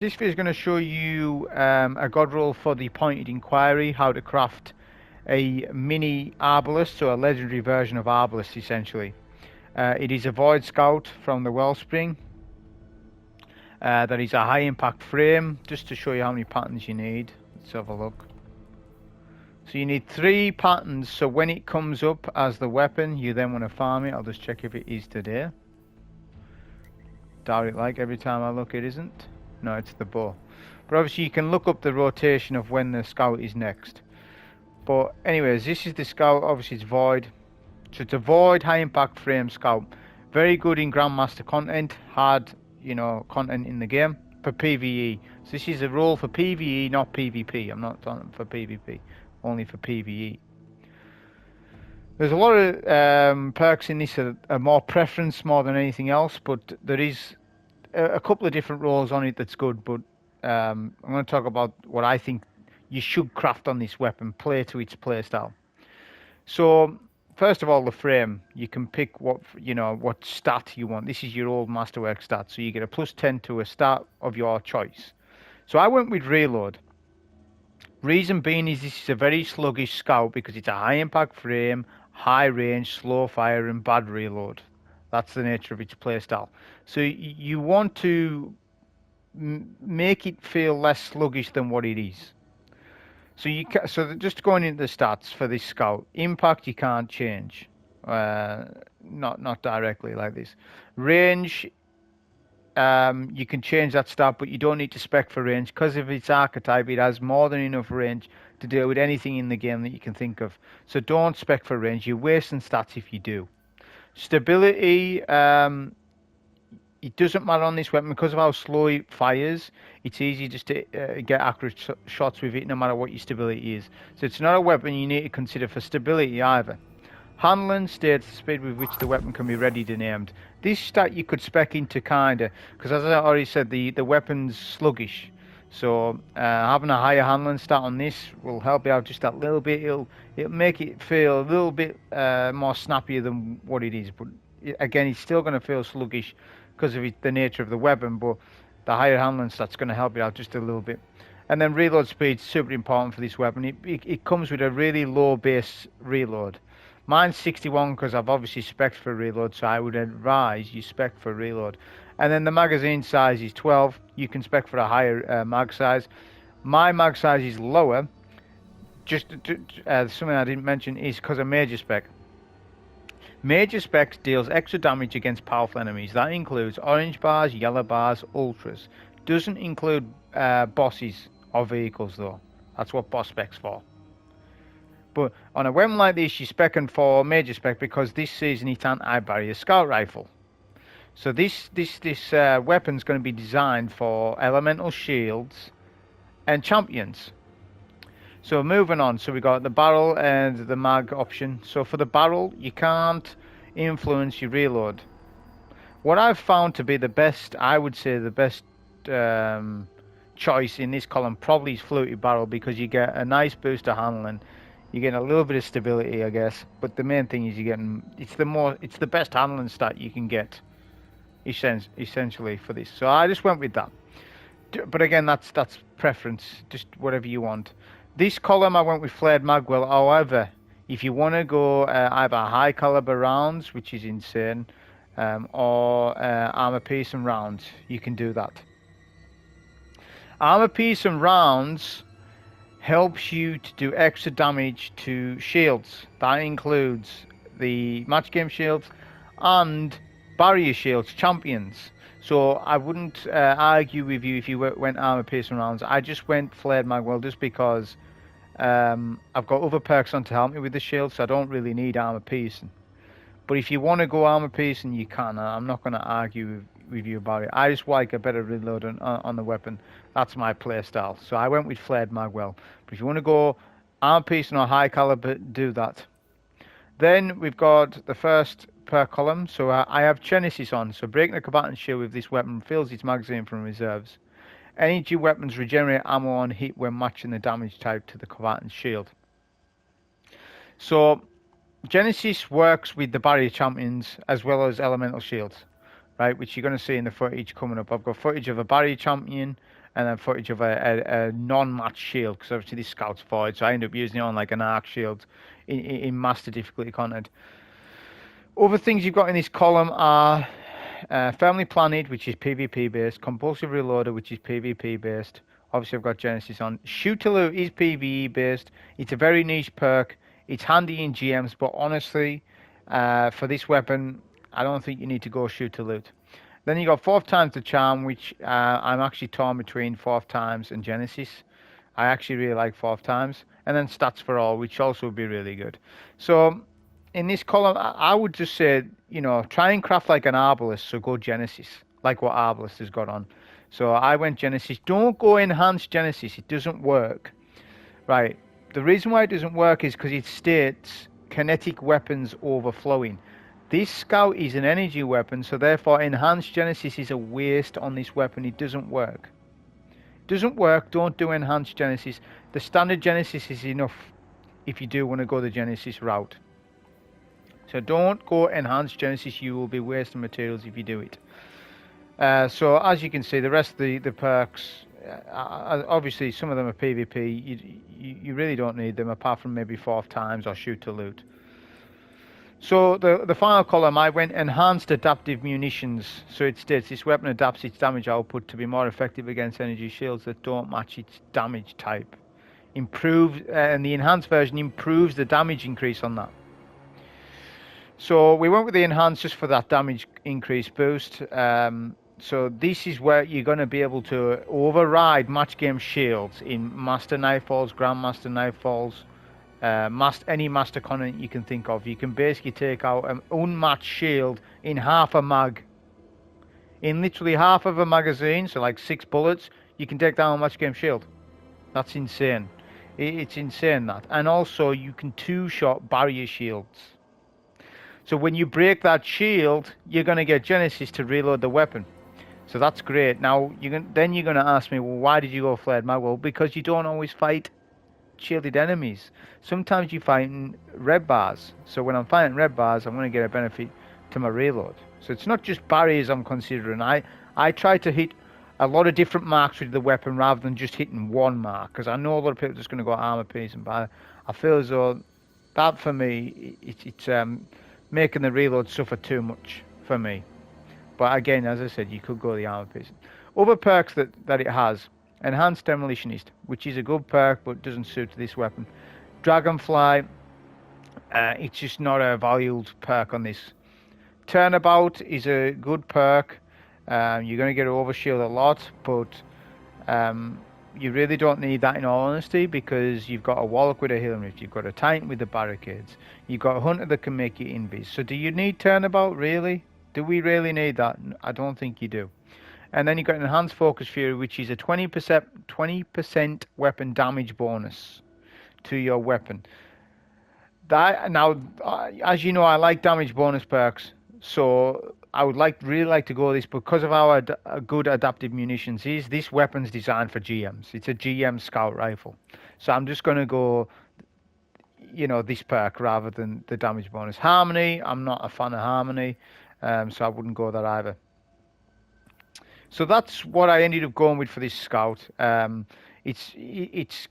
This video is going to show you a god roll for the Pointed Inquiry, how to craft a mini Arbalest, so a legendary version of Arbalest essentially. It is a Void Scout from the Wellspring. That is a high impact frame, just to show you how many patterns you need. Let's have a look. So you need 3 patterns, so when it comes up as the weapon, you then want to farm it. I'll just check if it is today. Doubt it, like every time I look it isn't. No, it's the bow. But obviously you can look up the rotation of when the scout is next. But anyways, this is the scout. Obviously it's void. So it's a void high impact frame scout. Very good in Grandmaster content. Hard, content in the game. For PvE. So this is a role for PvE, not PvP. I'm not talking for PvP. Only for PvE. There's a lot of perks in this that are more preference more than anything else. But there is a couple of different roles on it that's good, but I'm going to talk about what I think you should craft on this weapon, play to its playstyle. So first of all, the frame. You can pick what stat you want. This is your old masterwork stat, so you get a +10 to a stat of your choice. So I went with reload. Reason being is this is a very sluggish scout because it's a high impact frame, high range, slow fire, and bad reload. That's the nature of its playstyle. So you want to make it feel less sluggish than what it is. So just going into the stats for this scout, impact you can't change, not directly like this. Range, you can change that stat, but you don't need to spec for range because of its archetype. It has more than enough range to deal with anything in the game that you can think of. So don't spec for range. You're wasting stats if you do. Stability, it doesn't matter on this weapon because of how slow it fires. It's easy just to get accurate shots with it no matter what your stability is. So it's not a weapon you need to consider for stability either. Handling states the speed with which the weapon can be readied and aimed. This stat you could spec into kinda, because as I already said, the weapon's sluggish. So having a higher handling stat on this will help you out just that little bit. It'll make it feel a little bit more snappier than what it is. But again, it's still going to feel sluggish because of the nature of the weapon. But the higher handling stat's going to help you out just a little bit. And then reload speed, super important for this weapon. It comes with a really low base reload. Mine's 61 because I've obviously spec'd for reload, so I would advise you spec for reload. And then the magazine size is 12. You can spec for a higher mag size. My mag size is lower. Just something I didn't mention is because of major spec. Major spec deals extra damage against powerful enemies. That includes orange bars, yellow bars, ultras. Doesn't include bosses or vehicles though. That's what boss spec's for. But on a weapon like this, you're specking for major spec because this season it's anti-barrier scout rifle. So this weapon's going to be designed for elemental shields and champions. So moving on, so we got the barrel and the mag option. So for the barrel, you can't influence your reload. What I've found to be the best, I would say the best choice in this column probably is Fluted Barrel because you get a nice boost of handling. You get a little bit of stability, I guess, but the main thing is you're getting it's the best handling stat you can get, essentially for this. So I just went with that. But again, that's preference, just whatever you want. This column I went with flared Magwell. However, if you want to go either high caliber rounds, which is insane, or armor piece and rounds, you can do that. Armor piece and rounds helps you to do extra damage to shields. That includes the match game shields and barrier shields, champions. So I wouldn't argue with you if you went armor piercing rounds. I just went flared Magwell just because I've got other perks on to help me with the shield, so I don't really need armor piercing. But if you want to go armor piercing, you can. I'm not going to argue with you about it. I just like a better reload on the weapon. That's my play style. So I went with flared Magwell. But if you want to go armor piercing or high caliber, do that. Then we've got the first per column. So I have Genesis on. So breaking the combatant shield with this weapon fills its magazine from reserves. Any two weapons regenerate ammo on hit when matching the damage type to the combatant's shield. So Genesis works with the barrier champions as well as elemental shields, right? Which you're going to see in the footage coming up. I've got footage of a barrier champion and then footage of a non-matched shield, because obviously this scout's void, so I end up using it on like an arc shield in master difficulty content. Other things you've got in this column are Firmly Planted, which is PvP based, Compulsive Reloader, which is PvP based. Obviously I've got Genesis on. Shoot to Loot is PvE based. It's a very niche perk. It's handy in GMs, but honestly, for this weapon, I don't think you need to go Shoot to Loot. Then you got 4th Times the Charm, which I'm actually torn between 4th Times and Genesis. I actually really like 4th Times. And then Stats for All, which also would be really good. So in this column, I would just say, you know, try and craft like an Arbalest, so go Genesis, like what Arbalest has got on. So I went Genesis. Don't go Enhanced Genesis, it doesn't work. Right, the reason why it doesn't work is because it states kinetic weapons overflowing. This scout is an energy weapon, so therefore Enhanced Genesis is a waste on this weapon. It doesn't work. It doesn't work, don't do Enhanced Genesis. The standard Genesis is enough if you do want to go the Genesis route. So don't go Enhanced Genesis, you will be wasting materials if you do it. So as you can see, the rest of the perks, obviously some of them are PvP, you really don't need them apart from maybe 4th Times or Shoot to Loot. So the final column, I went Enhanced Adaptive Munitions. So it states this weapon adapts its damage output to be more effective against energy shields that don't match its damage type. And the enhanced version improves the damage increase on that. So we went with the enhanced just for that damage increase boost. So this is where you're going to be able to override match game shields in Master Nightfalls, Grandmaster Nightfalls, any Master content you can think of. You can basically take out an unmatched shield in half a mag. In literally half of a magazine, so like 6 bullets, you can take down a match game shield. That's insane. It's insane that. And also you can 2-shot barrier shields. So when you break that shield, you're going to get Genesis to reload the weapon. So that's great. Now, then you're going to ask me, well, why did you go Flared Magwell? Because you don't always fight shielded enemies. Sometimes you fight red bars. So when I'm fighting red bars, I'm going to get a benefit to my reload. So it's not just barriers I'm considering. I try to hit a lot of different marks with the weapon rather than just hitting one mark. Because I know a lot of people are just going to go armor piece. And I feel as though that for me, it's making the reload suffer too much for me. But again, as I said, you could go the armor piece. Other perks that it has: Enhanced Demolitionist, which is a good perk but doesn't suit this weapon. Dragonfly, it's just not a valued perk on this. Turnabout is a good perk. You're going to get overshield a lot, but you really don't need that in all honesty, because you've got a Warlock with a Healing Rift, you've got a Titan with the Barricades, you've got a Hunter that can make you invis. So do you need Turnabout, really? Do we really need that? I don't think you do. And then you've got Enhanced Focus Fury, which is a 20% weapon damage bonus to your weapon. Now, as you know, I like damage bonus perks, so I would really like to go this because of our good adaptive munitions. This weapon's designed for GMs. It's a GM scout rifle, so I'm just going to go, this perk rather than the damage bonus. Harmony, I'm not a fan of Harmony, so I wouldn't go that either. So that's what I ended up going with for this scout. It's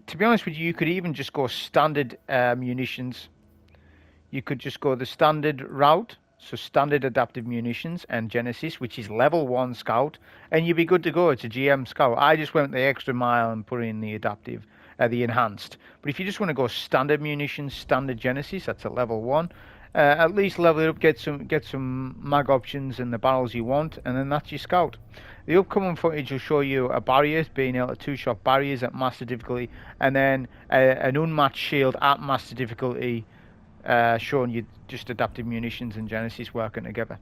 to be honest with you, you could even just go standard munitions. You could just go the standard route, so standard adaptive munitions and Genesis, which is level 1 scout, and you'd be good to go. It's a GM scout. I just went the extra mile and put in the adaptive, the enhanced. But if you just want to go standard munitions, standard Genesis, that's a level 1. At least level it up, get some mag options and the barrels you want, and then that's your scout. The upcoming footage will show you a barrier, being able to 2-shot barriers at master difficulty, and then an unmatched shield at master difficulty, showing you just adaptive munitions and Genesis working together.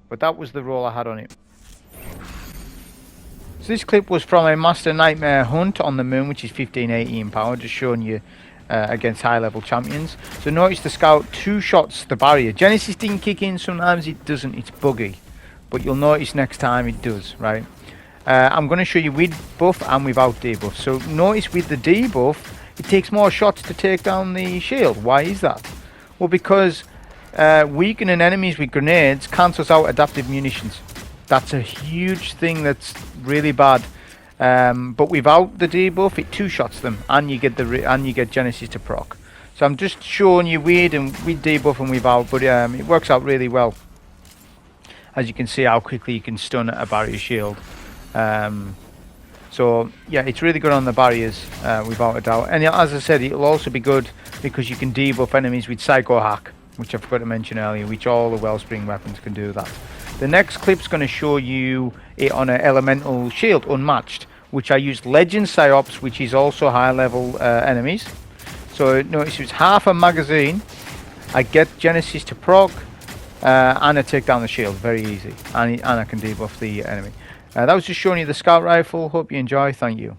But that was the role I had on it. So this clip was from a Master Nightmare hunt on the moon, which is 1518 power, just showing you against high level champions. So notice the scout 2-shots the barrier. Genesis didn't kick in, sometimes it doesn't, it's buggy, but you'll notice next time it does, right? I'm going to show you with buff and without debuff. So notice with the debuff, it takes more shots to take down the shield. Why is that? Well, because weakening enemies with grenades cancels out adaptive munitions. That's a huge thing that's really bad. But without the debuff, it two-shots them, and you get Genesis to proc. So I'm just showing you with debuff and without, but it works out really well. As you can see how quickly you can stun a barrier shield. So yeah, it's really good on the barriers without a doubt. And as I said, it'll also be good because you can debuff enemies with Psycho Hack, which I forgot to mention earlier, which all the Wellspring weapons can do that. The next clip's going to show you it on an elemental shield, unmatched, which I used Legend Psyops, which is also high level enemies. So notice it's half a magazine. I get Genesis to proc, and I take down the shield very easy, and I can debuff the enemy. That was just showing you the scout rifle. Hope you enjoy. Thank you.